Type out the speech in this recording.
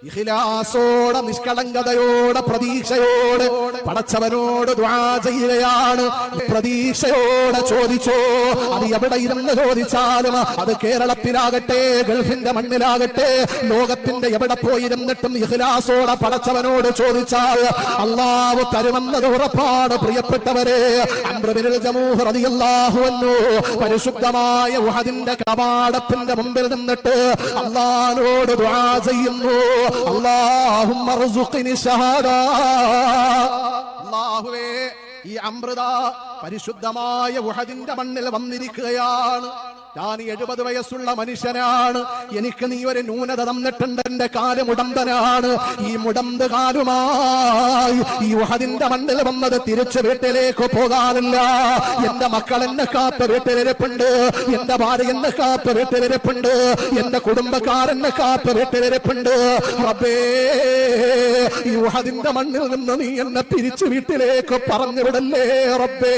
ഇഖ്ലാസോടെ നിഷ്കളങ്കതയോടെ പ്രതീക്ഷയോടെ പടച്ചവനോട് ദുആ ചെയ്യുകയാണ്. പ്രതീക്ഷയോടെ ചോദിച്ചോ, അത് എവിടെ ഇരുന്ന് ചോദിച്ചാലും, അത് കേരളത്തിലാകട്ടെ ഗൾഫിന്റെ മണ്ണിലാകട്ടെ ലോകത്തിന്റെ എവിടെ പോയിരുന്നിട്ടും ഇഖ്ലാസോടെ പടച്ചവനോട് ചോദിച്ചാൽ അല്ലാഹു തരുമെന്നത് ഉറപ്പാണ്. പ്രിയപ്പെട്ടവരെ, അംർ ബിനുൽ ജമൂഹ് റളിയല്ലാഹു അൻഹു പരിശുദ്ധമായ ഉഹദിന്റെ കവാടത്തിന്റെ മുമ്പിൽ നിന്നിട്ട് അല്ലാഹുവോട് ദുആ ചെയ്യുന്നു. അല്ലാഹുമ്മ ർസുഖ്നി ശഹാദ. അല്ലാഹുവേ, ഈ അംർ പരിശുദ്ധമായ ഉഹദിന്റെ മണ്ണിൽ വന്നിരിക്കുകയാണ്. ഞാൻ 70 വയസ്സുള്ള മനുഷ്യനാണ്. എനിക്ക് നീ ഒരു ന്യൂനത തന്നിട്ടുണ്ട്. എന്റെ കാല് മുടന്തനാണ്. ഈ മുടന്ത് കാലുമായി ഈ ഉഹദിന്റെ മണ്ണിൽ വന്നത് തിരിച്ചു വീട്ടിലേക്ക് പോകാനില്ല. എന്റെ മക്കൾ എന്നെ കാത്ത് വീട്ടിലിരിപ്പുണ്ട്. എന്റെ ഭാര്യ എന്നെ കാത്ത് വീട്ടിലിരിപ്പുണ്ട്. എന്റെ കുടുംബക്കാരെന്നെ കാത്ത് വീട്ടിലിരിപ്പുണ്ട്. റബ്ബേ, ഈ ഉഹദിന്റെ മണ്ണിൽ നിന്ന് നീ എന്നെ തിരിച്ചു വീട്ടിലേക്ക് പറഞ്ഞു വിടല്ലേ റബ്ബേ.